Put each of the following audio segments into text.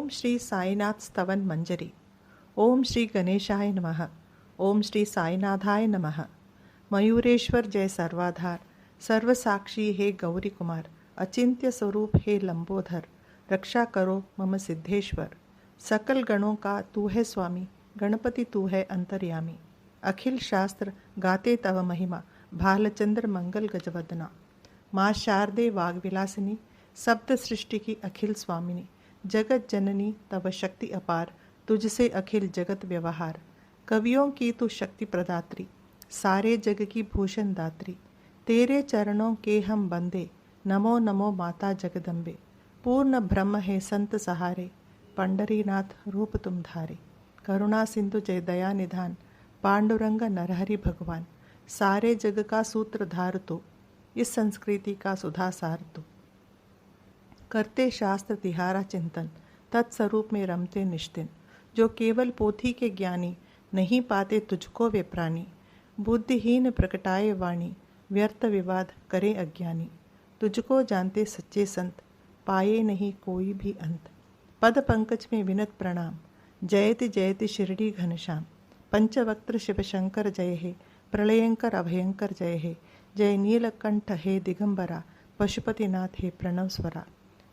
ओम श्री साईनाथ स्तवन मंजरी। ओम श्री गणेशाय नमः। ओम श्री साईनाथाय नमः। मयूरेश्वर जय सर्वाधार, सर्वसाक्षी हे गौरी कुमार, अचिंत्य स्वरूप हे लंबोधर, रक्षा करो मम सिद्धेश्वर। सकल गणों का तू है स्वामी, गणपति तू है अंतर्यामी। अखिल शास्त्र गाते तव महिमा, भालचंद्र मंगल गजवदना। माँ शारदे वाग्विलासिनी, सप्त सृष्टि की अखिल स्वामिनी। जगत जननी तव शक्ति अपार, तुझसे अखिल जगत व्यवहार। कवियों की तू शक्ति प्रदात्री, सारे जग की भूषण दात्री। तेरे चरणों के हम बंदे, नमो नमो माता जगदम्बे। पूर्ण ब्रह्म है संत सहारे, पंडरीनाथ रूप तुम धारे। करुणा सिंधु जय दया निधान, पांडुरंग नरहरि भगवान। सारे जग का सूत्रधार तो, इस संस्कृति का सुधा सार तो। करते शास्त्र तिहारा चिंतन, तत्स्वरूप में रमते निष्दिन। जो केवल पोथी के ज्ञानी, नहीं पाते तुझको वे प्राणी। बुद्धिहीन प्रकटाए वाणी, व्यर्थ विवाद करे अज्ञानी। तुझको जानते सच्चे संत, पाए नहीं कोई भी अंत। पद पंकज में विनत प्रणाम, जयति जयति शिरडी घनश्याम। पंचवक्त्र शिव शंकर जय हे, प्रलयंकर अभयंकर जय हे। जय नीलकंठ हे दिगंबरा, पशुपतिनाथ हे प्रणव स्वरा।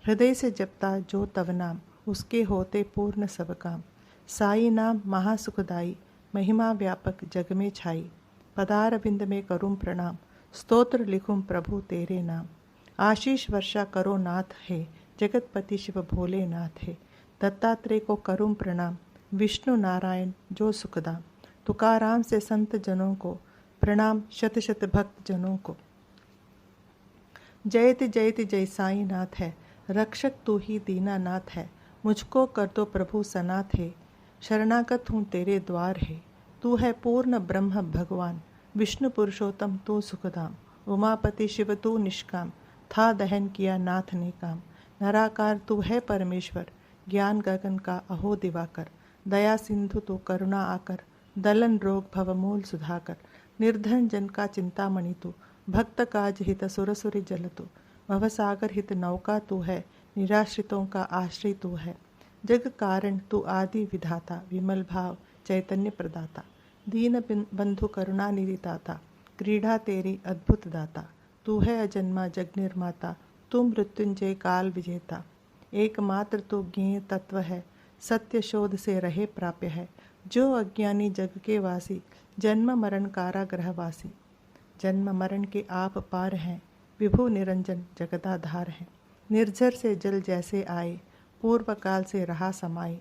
हृदय से जपता जो तव नाम, उसके होते पूर्ण सब काम। साई नाम महासुखदाई, महिमा व्यापक जग में छाई। पदार बिंद में करूं प्रणाम, स्तोत्र लिखूं प्रभु तेरे नाम। आशीष वर्षा करो नाथ है, जगतपति शिव भोले नाथ है। दत्तात्रेय को करूं प्रणाम, विष्णु नारायण जो सुखदाम। तुकाराम से संत जनों को प्रणाम, शत शत भक्त जनों को। जयति जयति जय साई नाथ है, रक्षक तू ही दीनानाथ है। मुझको कर दो प्रभु सनाथ है, शरणागत हूँ तेरे द्वार है। तू है पूर्ण ब्रह्म भगवान, विष्णु पुरुषोत्तम तू सुखधाम। उमापति शिव तू निष्काम, था दहन किया नाथ ने काम। नराकार तू है परमेश्वर, ज्ञान गगन का अहो दिवाकर। दया सिंधु तू करुणा आकर, दलन रोग भवमूल सुधाकर। निर्धन जन का चिंतामणि तू, भक्त काज हित सुरसुरि जल तू। भवसागर हित नौका तू है, निराश्रितों का आश्रय तू है। जग कारण तू आदि विधाता, विमल भाव चैतन्य प्रदाता। दीन बंधु करुणा निधि दाता, क्रीड़ा तेरी अद्भुत दाता। तू है अजन्मा जग निर्माता, तू मृत्युंजय काल विजेता। एकमात्र तू ज्ञेय तत्व है, सत्य शोध से रहे प्राप्य है। जो अज्ञानी जग के वासी, जन्म मरण कारागृह वासी। जन्म मरण के आप पार हैं, विभु निरंजन जगदाधार है। निर्झर से जल जैसे आए, पूर्व काल से रहा समाए।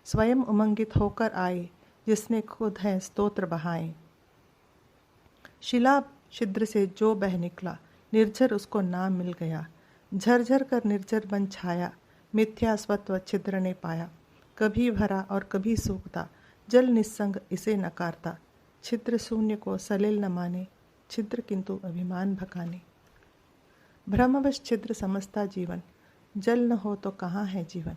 स्वयं उमंगित होकर आए, जिसने खुद है स्तोत्र बहाए। शिला छिद्र से जो बह निकला, निर्झर उसको नाम मिल गया। झरझर कर निर्झर बन छाया, मिथ्या स्वत्व छिद्र ने पाया। कभी भरा और कभी सूखता, जल निस्संग इसे नकारता। छिद्र शून्य को सलिल न माने, छिद्र किंतु अभिमान भकाने। भ्रमवश छिद्र समझता जीवन, जल न हो तो कहाँ है जीवन।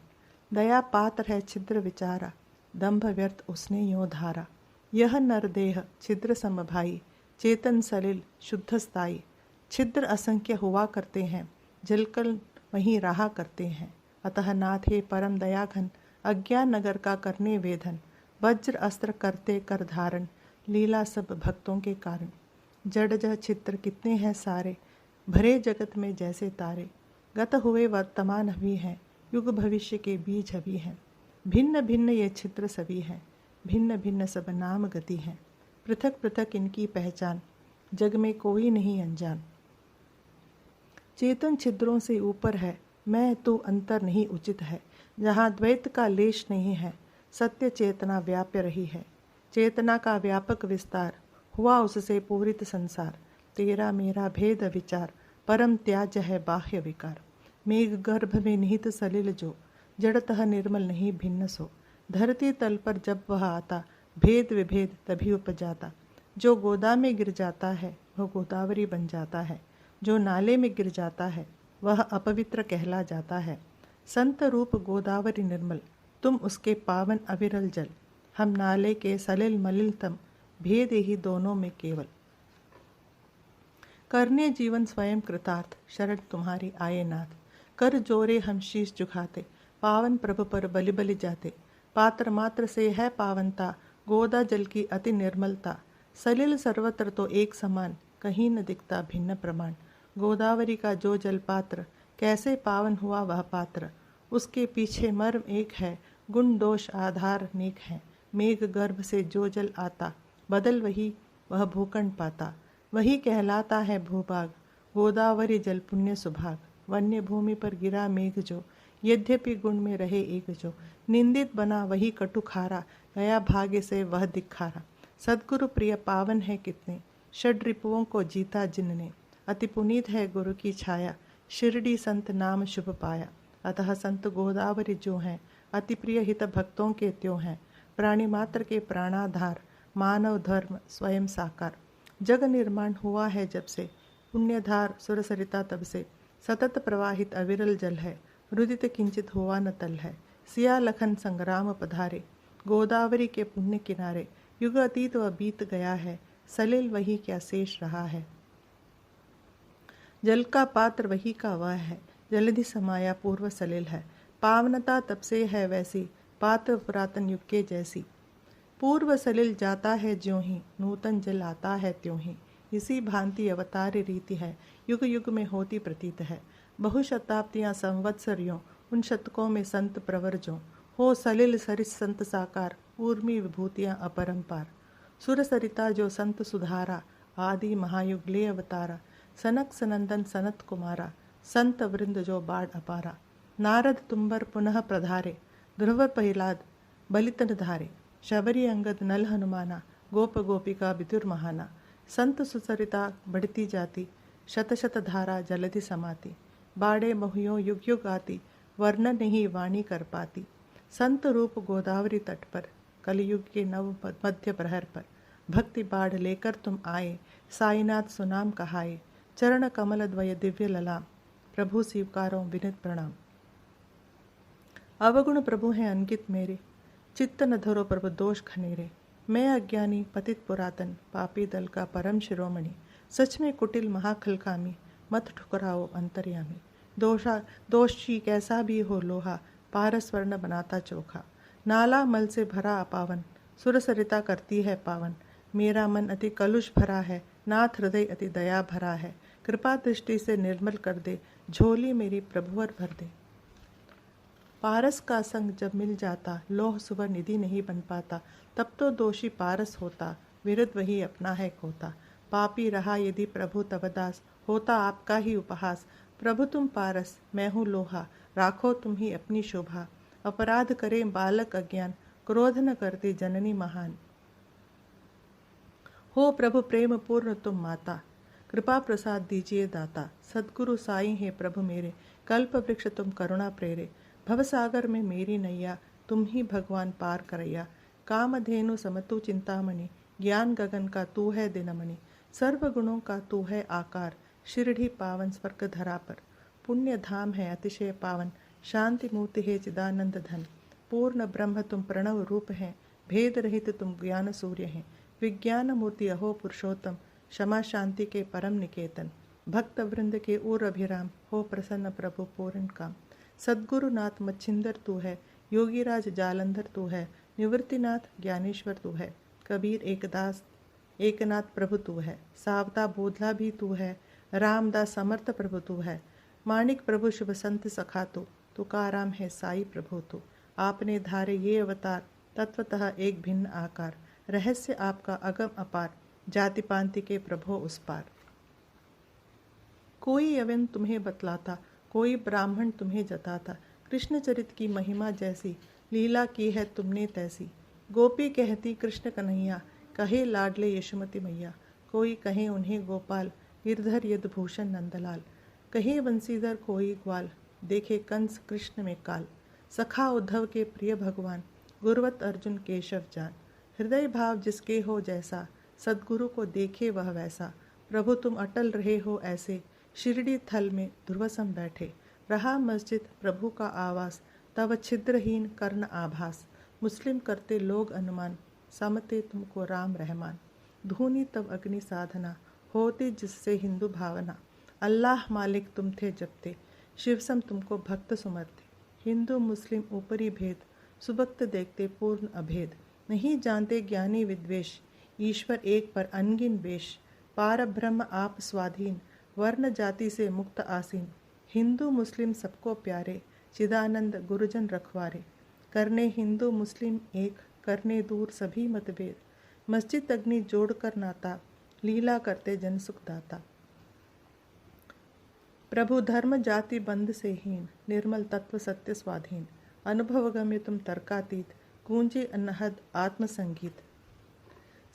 दया पात्र है छिद्र विचारा, दंभ व्यर्थ उसने यों धारा। यह नरदेह छिद्र समभाई, चेतन सलिल शुद्ध स्थाई। छिद्र असंख्य हुआ करते हैं, जलकर वहीं रहा करते हैं। अतः नाथ हे परम दयाघन, अज्ञान नगर का करने वेधन। वज्र अस्त्र करते कर धारण, लीला सब भक्तों के कारण। जड़ जह छिद्र कितने हैं सारे, भरे जगत में जैसे तारे। गत हुए वर्तमान भी हैं, युग भविष्य के बीज भी हैं। भिन्न भिन्न ये छिद्र सभी हैं, भिन्न भिन्न सब नाम गति हैं। पृथक पृथक इनकी पहचान, जग में कोई नहीं अनजान। चेतन छिद्रों से ऊपर है, मैं तू अंतर नहीं उचित है। जहाँ द्वैत का लेश नहीं है, सत्य चेतना व्याप्य रही है। चेतना का व्यापक विस्तार, हुआ उससे पूरित संसार। तेरा मेरा भेद विचार, परम त्याज है बाह्य विकार। मेघ गर्भ में निहित सलिल जो, जड़तः निर्मल नहीं भिन्न सो। धरती तल पर जब वह आता, भेद विभेद तभी उपजाता। जो गोदा में गिर जाता है, वह गोदावरी बन जाता है। जो नाले में गिर जाता है, वह अपवित्र कहला जाता है। संत रूप गोदावरी निर्मल, तुम उसके पावन अविरल जल। हम नाले के सलिल मलिलतम, भेद ही दोनों में केवल। करने जीवन स्वयं कृतार्थ, शरण तुम्हारी आए नाथ। कर जोरे हम शीश झुकाते, पावन प्रभु पर बलि बलि जाते। पात्र मात्र से है पावनता, गोदा जल की अति निर्मलता। सलिल सर्वत्र तो एक समान, कहीं न दिखता भिन्न प्रमाण। गोदावरी का जो जल पात्र, कैसे पावन हुआ वह पात्र। उसके पीछे मर्म एक है, गुण दोष आधार नेक है। मेघ गर्भ से जो जल आता, बदल वही वह भूखंड पाता। वही कहलाता है भूभाग, गोदावरी जल पुण्य सुभाग। वन्य भूमि पर गिरा मेघ जो, यद्यपि गुण में रहे एक जो। निंदित बना वही कटु खारा, गया भाग्य से वह दिखारा। सद्गुरु प्रिय पावन है कितने, षड रिपुओं को जीता जिनने। अति पुनीत है गुरु की छाया, शिरडी संत नाम शुभ पाया। अतः संत गोदावरी जो हैं, अति प्रिय हित भक्तों के त्यों हैं। प्राणी मात्र के प्राणाधार, मानव धर्म स्वयं साकार। जग निर्माण हुआ है जब से, पुण्यधार सुरसरिता तब से। सतत प्रवाहित अविरल जल है, रुदित किंचित हुआ न तल है। सिया लखन संग्राम पधारे, गोदावरी के पुण्य किनारे। युग अतीत वह बीत गया है, सलिल वही क्या शेष रहा है। जल का पात्र वही का वह है, जलधि समाया पूर्व सलिल है। पावनता तब से है वैसी, पात्र पुरातन युग के जैसी। पूर्व सलिल जाता है ज्यों ही, नूतन जल आता है त्यों ही। इसी भांति अवतार रीति है, युग युग में होती प्रतीत है। बहु शताब्दियाँ संवत्सरियों, उन शतकों में संत प्रवर जो। हो सलिल सरिस संत साकार, ऊर्मी विभूतियाँ अपरंपार। सुर सरिता जो संत सुधारा, आदि महायुग ले अवतारा। सनक सनंदन सनत कुमारा, संत वृंद जो बाढ़ अपारा। नारद तुम्बर पुनः प्रधारे, ध्रुव प्रहलाद बलितन धारे। शबरी अंगद नल हनुमाना, गोप गोपिका बितुर महाना। संत सुसरिता बढ़ती जाती, शत शत धारा जलधि समाती। बाड़े महुयों युग युग आती, वर्णन नहीं वाणी कर पाती। संत रूप गोदावरी तट पर, कलयुग के नव मध्य प्रहर पर। भक्ति बाढ़ लेकर तुम आए, साईनाथ सुनाम कहाए। चरण कमल द्वय दिव्य ललाम, प्रभु स्वीकारो विनित प्रणाम। अवगुण प्रभु हैं अंकित मेरे, चित्त न धरो प्रभु दोष खनेरे। मैं अज्ञानी पतित पुरातन, पापी दल का परम शिरोमणि। सच में कुटिल महाखलकामी, मत ठुकराओ अंतर्यामी। दोषी कैसा भी हो लोहा, पारस वर्ण बनाता चोखा। नाला मल से भरा अपावन, सुरसरिता करती है पावन। मेरा मन अति कलुष भरा है, नाथ हृदय अति दया भरा है। कृपा दृष्टि से निर्मल कर दे, झोली मेरी प्रभुवर भर दे। पारस का संग जब मिल जाता, लोह सुबह निधि नहीं बन पाता। तब तो दोषी पारस होता, विरुद्ध वही अपना है खोता। पापी रहा यदि प्रभु तब दास, होता आपका ही उपहास। प्रभु तुम पारस, मैं हूँ लोहा, राखो तुम ही अपनी शोभा। अपराध करे बालक अज्ञान, क्रोध न करती जननी महान। हो प्रभु प्रेम पूर्ण तुम माता, कृपा प्रसाद दीजिए दाता। सद्गुरु साई है प्रभु मेरे, कल्प वृक्ष तुम करुणा प्रेरे। भवसागर में मेरी नैया, तुम ही भगवान पार करैया। कामधेनु समतु चिंतामणि, ज्ञान गगन का तू है दिनमणि। सर्व गुणों का तू है आकार, शिरडी पावन स्वर्ग धरा पर। पुण्य धाम है अतिशय पावन, शांति मूर्ति है चिदानंद धन। पूर्ण ब्रह्म तुम प्रणव रूप हैं, भेद रहित तुम ज्ञान सूर्य हैं। विज्ञान मूर्ति अहो पुरुषोत्तम, क्षमा शांति के परम निकेतन। भक्त वृंद के उर अभिराम, हो प्रसन्न प्रभु पूर्ण काम। सद्गुरुनाथ मच्छिंदर तू है, योगीराज जालंधर तू है। निवृत्तिनाथ ज्ञानेश्वर तू है, कबीर एकदास एकनाथ प्रभु तू है। सावता बोधला भी तू है, रामदास समर्थ प्रभु तू है। माणिक प्रभु शुभ संत सखा तू, तुकाराम है साई प्रभु तू। आपने धारे ये अवतार, तत्वतः एक भिन्न आकार। रहस्य आपका अगम अपार, जाति पांति के प्रभो उस पार। कोई यवन तुम्हें बतलाता, कोई ब्राह्मण तुम्हें जताता। कृष्ण चरित की महिमा जैसी, लीला की है तुमने तैसी। गोपी कहती कृष्ण कन्हैया, कहे लाडले यशोमती मैया। कोई कहे उन्हें गोपाल, गिरधर यदुभूषण नंदलाल। कहे बंसीधर कोई ग्वाल, देखे कंस कृष्ण में काल। सखा उद्धव के प्रिय भगवान, गुरुवत अर्जुन केशव जान। हृदय भाव जिसके हो जैसा, सद्गुरु को देखे वह वैसा। प्रभु तुम अटल रहे हो ऐसे, शिरडी थल में ध्रुवसम बैठे। रहा मस्जिद प्रभु का आवास, तब छिद्रहीन कर्ण आभास। मुस्लिम करते लोग अनुमान, समते तुमको राम रहमान। धूनी तब अग्नि साधना, होती जिससे हिंदू भावना। अल्लाह मालिक तुम थे जपते, शिवसम तुमको भक्त सुमरते। हिंदू मुस्लिम ऊपरी भेद, सुभक्त देखते पूर्ण अभेद। नहीं जानते ज्ञानी विद्वेष, ईश्वर एक पर अनगिन वेश। पार ब्रह्म आप स्वाधीन, वर्ण जाति से मुक्त आसीन। हिंदू मुस्लिम सबको प्यारे, चिदानंद गुरुजन रखवारे। करने हिंदू मुस्लिम एक, करने दूर सभी मतभेद। मस्जिद अग्नि जोड़कर नाता, लीला करते जन सुखदाता। प्रभु धर्म जाति बंध से हीन, निर्मल तत्व सत्य स्वाधीन। अनुभव गम्य तुम तर्कातीत, गूंजे अनहद आत्मसंगीत।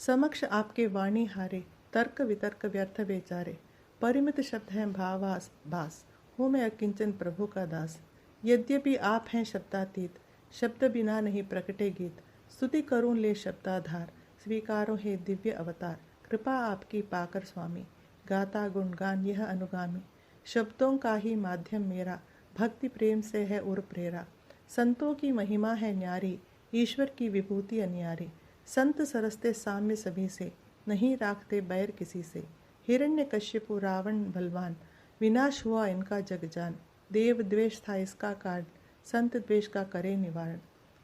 समक्ष आपके वाणी हारे, तर्क वितर्क व्यर्थ बेचारे। परिमित शब्द हैं भावास भास, हूँ मैं अकिंचन प्रभु का दास। यद्यपि आप हैं शब्दातीत, शब्द बिना नहीं प्रकटे गीत। स्तुति करूं ले शब्दाधार, स्वीकारो हे दिव्य अवतार। कृपा आपकी पाकर स्वामी, गाता गुणगान यह अनुगामी। शब्दों का ही माध्यम मेरा, भक्ति प्रेम से है उर प्रेरा। संतों की महिमा है न्यारी, ईश्वर की विभूति अनियारी। संत सरसते साम्य सभी से, नहीं राखते बैर किसी से। हिरण्यकश्यपु रावण बलवान, विनाश हुआ इनका जग जान। देव द्वेष था इसका कारण, संत द्वेष का करे निवारण।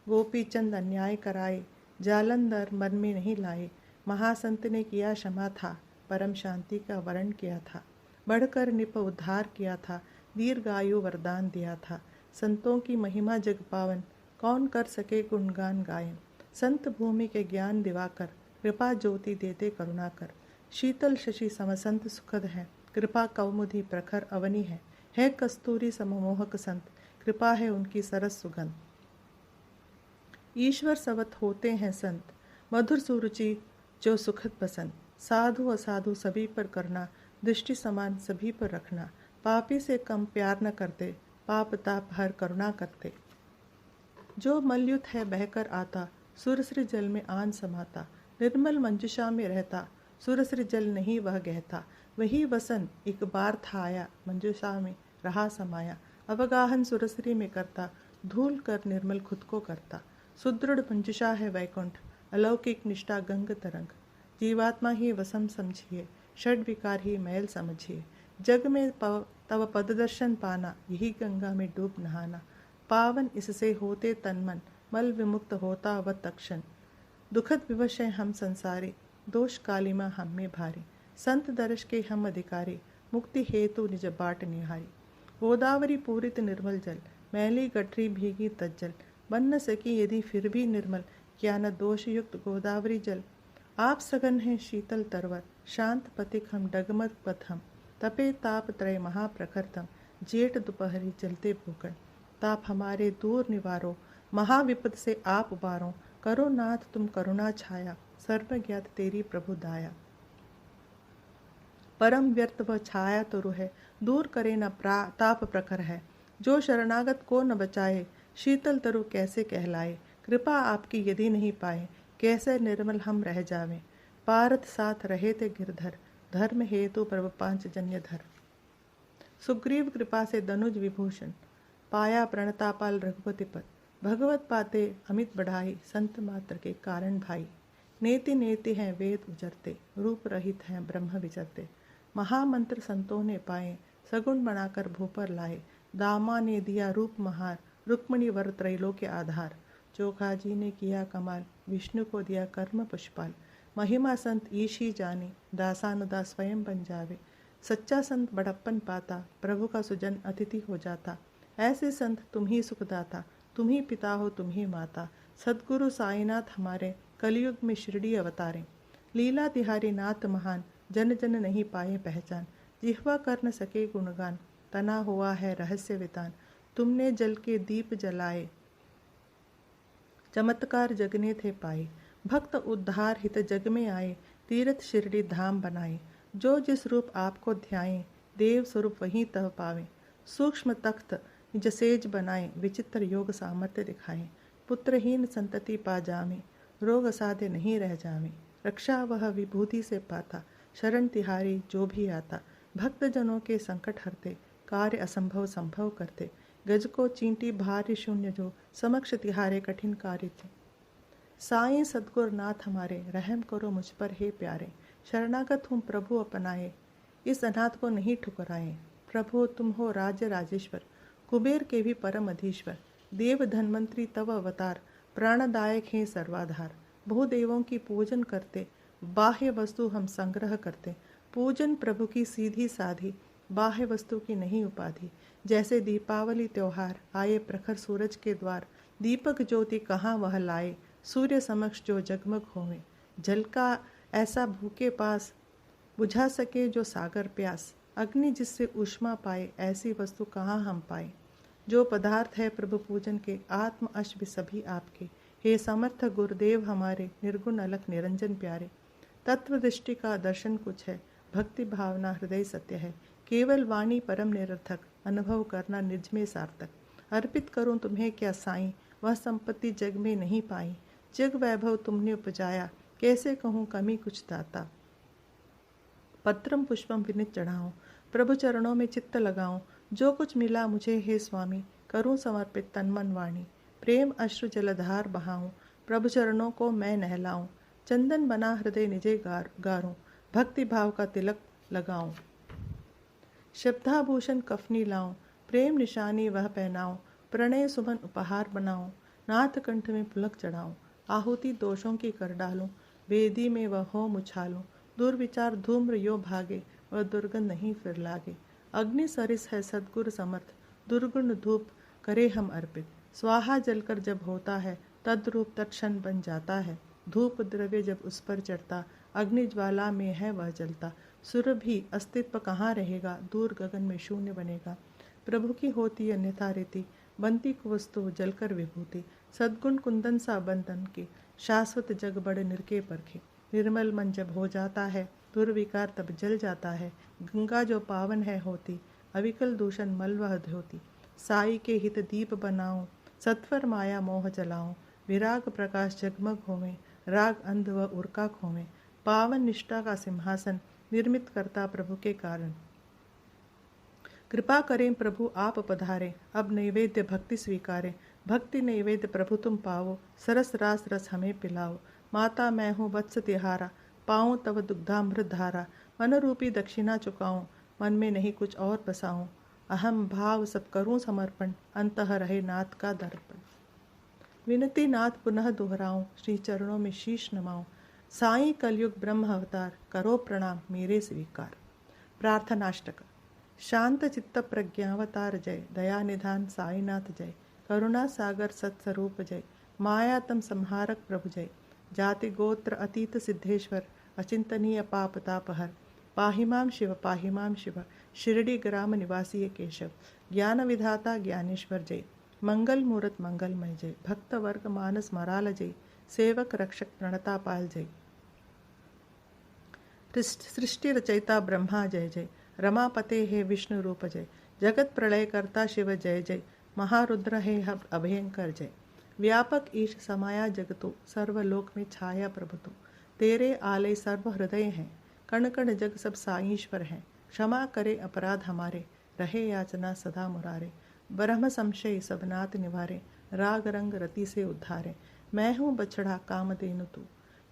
गोपी चंद अन्याय कराए, जालंधर मन में नहीं लाए। महासंत ने किया क्षमा था, परम शांति का वर्ण किया था। बढ़कर निप उद्धार किया था, दीर्घायु वरदान दिया था। संतों की महिमा जग पावन, कौन कर सके गुणगान गायन। संत भूमि के ज्ञान दिवाकर, कृपा ज्योति देते करुणा कर। शीतल शशि समसंत सुखद है, कृपा कौमुदी प्रखर अवनी है कस्तूरी सममोहक संत, कृपा है उनकी सरस सुगंध। ईश्वर सवत होते हैं संत, मधुर सुरुचि जो सुखद पसंद। साधु असाधु सभी पर करना, दृष्टि समान सभी पर रखना। पापी से कम प्यार न करते, पाप ताप हर करुणा करते। जो मलयुत है बहकर आता, सुरसरी जल में आन समाता। निर्मल मंजुषा में रहता, सुरसरी जल नहीं वह गहता। वही वसन एक बार था आया, मंजुषा में रहा समाया। अवगाहन सुरसरी में करता, धूल कर निर्मल खुद को करता। सुदृढ़ मंजुषा है वैकुंठ, अलौकिक निष्ठा गंग तरंग। जीवात्मा ही वसम समझिए, षड विकार ही मैल समझिए। जग में तव पद दर्शन पाना, यही गंगा में डूब नहाना। पावन इससे होते तन मन, मल विमुक्त होता व तक्षण। दुखद विवश है हम संसारी, दोष कालिमा हम में भारी। संत दर्श के हम अधिकारी, मुक्ति हेतु निज बाट निहारी। गोदावरी पूरित निर्मल जल, मैली गठरी भीगी तज्जल। बन न सकी यदि फिर भी निर्मल, क्या न दोष युक्त गोदावरी जल। आप सघन हैं शीतल तरवर, शांत पथिक हम डगमग पथम। तपे ताप त्रय महाप्रखरतम, जेठ दोपहरी जलते भूखंड। ताप हमारे दूर निवारो, महाविपद से आप उबारो। करो नाथ तुम करुणा छाया, सर्वज्ञात तेरी प्रभु दाया। परम व्यर्थ वह छाया तरु है, दूर करे न ताप प्रखर है। जो शरणागत को न बचाए, शीतल तरु कैसे कहलाए। कृपा आपकी यदि नहीं पाए, कैसे निर्मल हम रह जावें। पारथ साथ रहे थे गिरधर, धर्म हेतु प्रभु पांचजन्य धर। सुग्रीव कृपा से दनुज विभूषण, पाया प्रणतापाल रघुपति पद। भगवत पाते अमित बढ़ाई, संत मात्र के कारण भाई। नेति नेति हैं वेद उजरते, रूप रहित हैं ब्रह्म विचरते। महामंत्र संतों ने पाए, सगुण बनाकर भूपर लाए। दामा ने दिया रूप महार, रुक्मणी वर त्रैलोक्य आधार। चोखा जी ने किया कमाल, विष्णु को दिया कर्म पुष्पाल। महिमा संत ईश ही जाने, दासानुदास स्वयं बन जावे। सच्चा संत बड़प्पन पाता, प्रभु का सुजन अतिथि हो जाता। ऐसे संत तुम ही सुखदाता, तुम ही पिता हो तुम ही माता। सद्गुरु साईनाथ हमारे, कलयुग में शिरडी अवतारे। लीला तिहारी नाथ महान, जन जन नहीं पाए पहचान। जिह्वा कर न सके गुणगान, तना हुआ है रहस्य वितान। तुमने जल के दीप जलाए, चमत्कार जगने थे पाए। भक्त उद्धार हित जग में आए, तीर्थ शिरडी धाम बनाए। जो जिस रूप आपको ध्याए, देव स्वरूप वहीं तह पावे। सूक्ष्म तख्त निज सेज बनाए, विचित्र योग सामर्थ्य दिखाए। पुत्रहीन संतति पा जामे, रोग असाध्य नहीं रह जावे। रक्षा वह विभूति से पाता, शरण तिहारी जो भी आता। भक्त जनों के संकट हरते, कार्य असंभव संभव करते। गज को चींटी भार्य शून्य जो, समक्ष तिहारे कठिन कार्य थे। साईं सद्गुर नाथ हमारे, रहम करो मुझ पर हे प्यारे। शरणागत हूँ प्रभु अपनाए, इस अनाथ को नहीं ठुकराए। प्रभु तुम हो राज्य राजेश्वर, कुबेर के भी परम अधीश्वर। देव धन्वंतरी तव अवतार, प्राणदायक हैं सर्वाधार। बहुदेवों की पूजन करते, बाह्य वस्तु हम संग्रह करते। पूजन प्रभु की सीधी साधी, बाह्य वस्तु की नहीं उपाधि। जैसे दीपावली त्योहार आए प्रखर सूरज के द्वार, दीपक ज्योति कहाँ वह लाए, सूर्य समक्ष जो जगमग होवे। जल का ऐसा भूखे पास, बुझा सके जो सागर प्यास। अग्नि जिससे ऊष्मा पाए, ऐसी वस्तु कहाँ हम पाए। जो पदार्थ है प्रभु पूजन के, आत्म अश भी सभी आपके। हे समर्थ गुरुदेव हमारे, निर्गुण अलख निरंजन प्यारे। तत्व दृष्टि का दर्शन कुछ है, भक्ति भावना हृदय सत्य है। केवल वाणी परम निरर्थक, अनुभव करना निज में सार्थक। अर्पित करूं तुम्हें क्या साईं, वह संपत्ति जग में नहीं पाई। जग वैभव तुमने उपजाया, कैसे कहूँ कमी कुछ दाता। पत्रम पुष्पम विनित चढ़ाऊं, प्रभु चरणों में चित्त लगाऊं। जो कुछ मिला मुझे हे स्वामी, करूं समर्पित तन मन वाणी। प्रेम अश्रु जलधार बहाऊं, प्रभु चरणों को मैं नहलाऊं। चंदन बना हृदय निजे गारूं, भक्ति भाव का तिलक लगाऊं। शब्दाभूषण कफनी लाऊं, प्रेम निशानी वह पहनाऊं। प्रणय सुमन उपहार बनाऊं, नाथ कंठ में पुलक चढ़ाऊं। आहुति दोषों की कर डालूं, वेदी में वह हो मुछालूं। दुर्विचार धूम्र यो भागे, वह दुर्गंध नहीं फिर लागे। अग्नि सरिस है सद्गुरु समर्थ, दुर्गुण धूप करे हम अर्पित। स्वाहा जलकर जब होता है, तद्रूप तत्क्षण बन जाता है। धूप द्रव्य जब उस पर चढ़ता, अग्नि ज्वाला में है वह जलता। सुरभि अस्तित्व कहाँ रहेगा, दूर गगन में शून्य बनेगा। प्रभु की होती अन्यथा रीति, बनती कुवस्तु जलकर विभूति। सद्गुण कुंदन सा बंधन के, शाश्वत जग बड़ निरके परखे। निर्मल मन जब हो जाता है, दुर्विकार तब जल जाता है। गंगा जो पावन है होती, अविकल दूषण मल वह धोती। साई के हित दीप बनाऊं, सत्वर माया मोह जलाऊं। विराग प्रकाश जगमग होवे, राग अंध व उर्का खोवे। पावन निष्ठा का सिंहासन, निर्मित करता प्रभु के कारण। कृपा करें प्रभु आप पधारे, अब नैवेद्य भक्ति स्वीकारें। भक्ति नैवेद्य प्रभु तुम पाओ, सरस रास रस हमें पिलाओ। माता मैं हूँ वत्स तिहारा, पाऊँ तव दुग्धामृत धारा। मन रूपी दक्षिणा चुकाऊं, मन में नहीं कुछ और बसाऊं। अहम भाव सब करूं समर्पण, अंतः रहे नाथ का दर्पण। विनती नाथ पुनः दोहराऊं, श्री चरणों में शीश नमाऊं। साईं कलयुग ब्रह्म अवतार, करो प्रणाम मेरे स्वीकार। प्रार्थनाष्टक। शांत चित्त प्रज्ञावतार जय, दया निधान साईनाथ जय। करुणा सागर सत्स्वरूप जय, माया तम संहारक प्रभु जय। जाति गोत्र अतीत सिद्धेश्वर, अचिंतनीय पाप तापहर। पाहिमाम शिव पाहिमाम शिव, शिरडी ग्राम निवासी केशव। ज्ञान विधाता ज्ञानेश्वर जय, मंगल मूर्त मंगलमय जय। भक्त वर्ग मानस मराल जय, सेवक रक्षक प्रणतापाल जय। सृष्टि रचयिता ब्रह्मा जय जय, रमापते हे विष्णु रूप जय। जगत प्रलय करता शिव जय जय, महारुद्र हे अभयंकर जय। व्यापक ईश समाया जगतु, सर्वलोक में छाया प्रभु तू। तेरे आलय सर्व हृदय हैं, कण कण जग सब साईश्वर हैं। क्षमा करे अपराध हमारे, रहे याचना सदा मुरारे। ब्रह्म संशय सब नाथ निवारे, राग रंग रति से उद्धारे। मैं हूँ बछड़ा कामधेनु तू,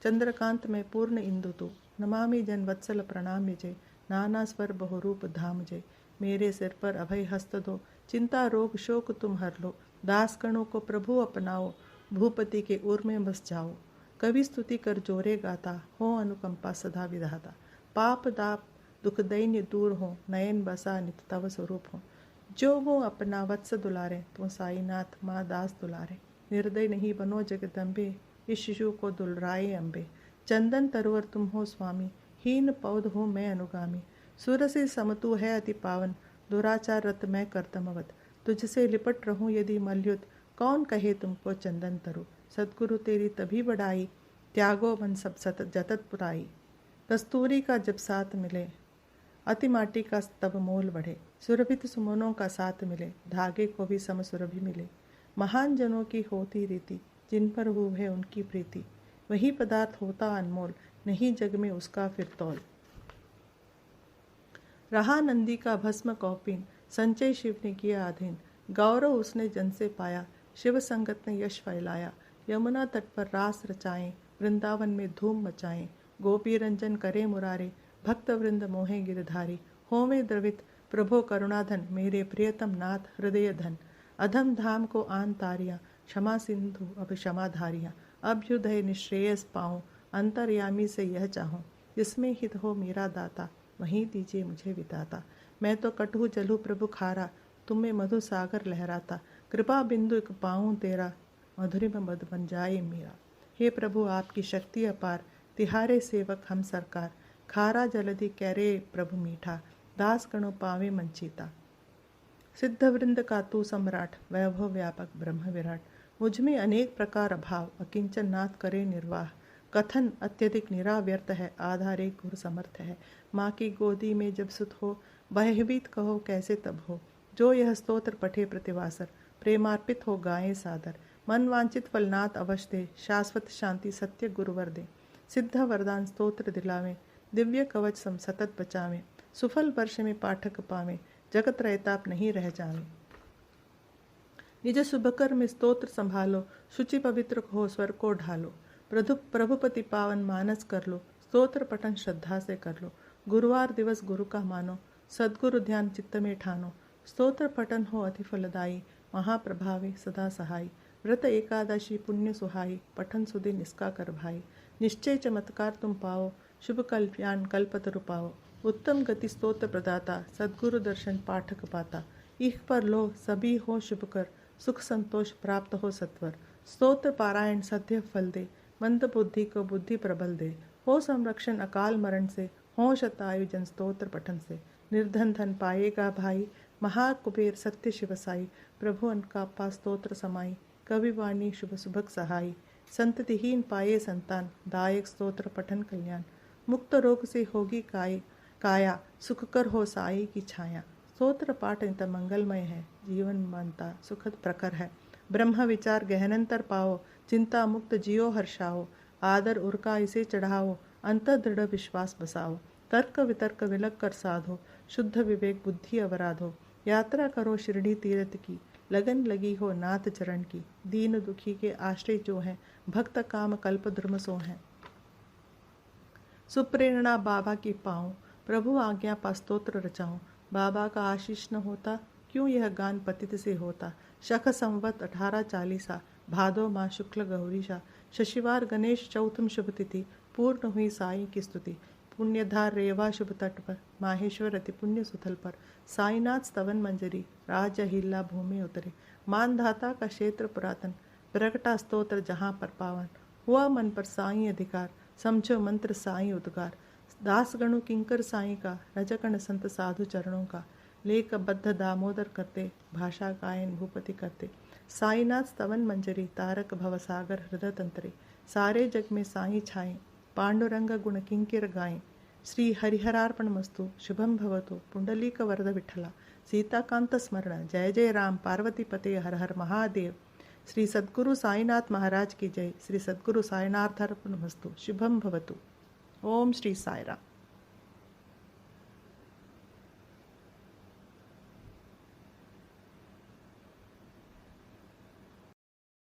चंद्रकांत में पूर्ण इंदु तू। नमामि जन वत्सल प्रणाम्य जय, नाना स्वर बहुरूप धाम जय। मेरे सिर पर अभय हस्त दो, चिंता रोग शोक तुम हर लो। दास गणों को प्रभु अपनाओ, भूपति के उर में बस जाओ। कवि स्तुति कर जोरे गाता, हो अनुकंपा सदा विधाता। पाप दाप दुख दैन्य दूर हो, नयन बसा नित तव स्वरूप हो। जो वो अपना वत्स दुलारे, तो साईनाथ माँ दास दुलारे। निर्दय नहीं बनो जगदम्बे, इस शिशु को दुलराए अम्बे। चंदन तरुवर तुम हो स्वामी, हीन पौध हो मैं अनुगामी। सुर से समतु है अति पावन, दुराचार रत मैं करतमवत। तुझसे लिपट रहूं यदि मलयुत, कौन कहे तुमको चंदन तरु। सद्गुरु तेरी तभी बढ़ाई, त्यागो मन सब सत जतत पुराई। कस्तूरी का जब साथ मिले, अति माटी का तब मोल बढ़े। सुरभित सुमनों का साथ मिले, धागे को भी सम सुरभि मिले। महान जनों की होती रीति, जिन पर हुई है उनकी प्रीति। वही पदार्थ होता अनमोल, नहीं जग में उसका फिर तौल। रहा नंदी का भस्म कौपीन, संचय शिव ने किया अधीन। गौरव उसने जन से पाया, शिव संगत ने यश फैलाया। यमुना तट पर रास रचाएं, वृंदावन में धूम मचाएं। गोपी रंजन करे मुरारे, भक्त वृंद मोहे गिरधारी। होवे द्रवित प्रभो करुणाधन, मेरे प्रियतम नाथ हृदय धन। अधम धाम को आन तारिया, क्षमा सिंधु अब क्षमा धारिया। अभ्युदय निश्रेयस पाऊँ, अंतर्यामी से यह चाहूँ, जिसमें हित हो मेरा दाता, वहीं दीजिए मुझे विदाता। मैं तो कटहु जलू प्रभु खारा, तुम्हें मधु सागर लहराता। कृपा बिंदु एक पाऊँ तेरा, मधुरिम मद बन जाए मेरा। हे प्रभु आपकी शक्ति अपार, तिहारे सेवक हम सरकार। खारा जलधि कैरे प्रभु मीठा, दास गणों पावे मंचिता। सिद्ध वृंद का तू सम्राट, वैभव व्यापक ब्रह्म विराट। मुझ में अनेक प्रकार अभाव, अकिंचन नाथ करे निर्वाह। कथन अत्यधिक निराव्यर्थ है, आधार एक गुरु समर्थ है। माँ की गोदी में जब सुत हो, भयभीत कहो कैसे तब हो। जो यह स्तोत्र पठे प्रतिवासर, प्रेमार्पित हो गाए सादर। मन वांछित फलनाथ अवश्य दे, शाश्वत शांति सत्य गुरुवर दे। सिद्ध वरदान स्तोत्र दिलावे, दिव्य कवच सम सतत बचावे। सुफल वर्ष में पाठक पावे, जगत रहताप नहीं रह जावे। निज शुभकर में स्तोत्र संभालो, शुचि पवित्र हो स्वर को ढालो। प्रभुपति पावन मानस कर लो, स्तोत्र पठन श्रद्धा से कर लो। गुरुवार दिवस गुरु का मानो, सद्गुरु ध्यान चित्त में ठानो। स्तोत्र पठन हो अति फलदायी, महाप्रभावी सदा सहाय। व्रत एकादशी पुण्य सुहाई, पठन सुधि निष्का कर भाई। निश्चय चमत्कार तुम पाओ, शुभ कल्याण कल्पतरु पाओ। उत्तम गति स्तोत्र प्रदाता, सद्गुरु दर्शन पाठक पाता। इह पर लो सभी हो शुभ कर, सुख संतोष प्राप्त हो सत्वर। स्तोत्र पारायण सद्य फल दे, मंद बुद्धि को बुद्धि प्रबल दे। हो संरक्षण अकाल मरण से, हो शतायु जन स्तोत्र पठन से। निर्धन धन पाएगा भाई, महाकुबेर सत्य शिवसाई। प्रभु अनकापा स्तोत्र समाई, कवि वाणी शुभ सुभग सहाई। संततिहीन पाए संतान, दायक स्तोत्र पठन कल्याण। मुक्त रोग से होगी काया, सुख कर हो साई की छाया। स्तोत्र पाठ नित मंगलमय है, जीवन मानता सुखद प्रकर है। ब्रह्म विचार गहनंतर पाओ, चिंता मुक्त जियो हर्षाओ। आदर उर्का इसे चढ़ाओ, अंतर दृढ़ विश्वास बसाओ। तर्क वितर्क विलग कर साधो, शुद्ध विवेक बुद्धि अवराधो। यात्रा करो शिरडी तीर्थ की, लगन लगी हो नाथ चरण की। दीन दुखी के आश्रय जो हैं, भक्त काम कल्प धर्म सो हैं। सुप्रेरणा बाबा की पाऊँ, प्रभु आज्ञा पा स्तोत्र रचाऊँ। बाबा का आशीष न होता, क्यों यह गान पतित से होता। शख संवत 1840, भादो माह शुक्ल गौरीशा। शशिवार गणेश चौथम शुभ तिथि, पूर्ण हुई साई की स्तुति। पुण्यधार रेवा शुभ तट पर, माहेश्वर अति पुण्य सुथल पर। साईनाथ स्तवन मंजरी, राज हिल्ला भूमि उतरे। मानधाता का क्षेत्र पुरातन, प्रगटा स्तोत्र जहाँ पर पावन। हुआ मन पर साई अधिकार, समझो मंत्र साई उद्गार। दास गणु किंकर साई का, रजकण संत साधु चरणों का। लेख बद्ध दामोदर करते, भाषा गायन भूपति करते। साईनाथ स्तवन मंजरी, तारक भवसागर हृदय तंत्रे। सारे जग में साई छाए, पांडुरंग गुण किंकिर गाएं। श्री हरिहरार्पण मस्तु, शुभम भवतु पुंडलीक वरद विठला। सीताकांत स्मरण, जय जय राम पार्वती पते हर हर महादेव। श्री सद्गुरु साईनाथ महाराज की जय। श्री सद्गुरु साईनाथ अर्पण मस्तु, शुभम भवतु। ओम श्री साईराम।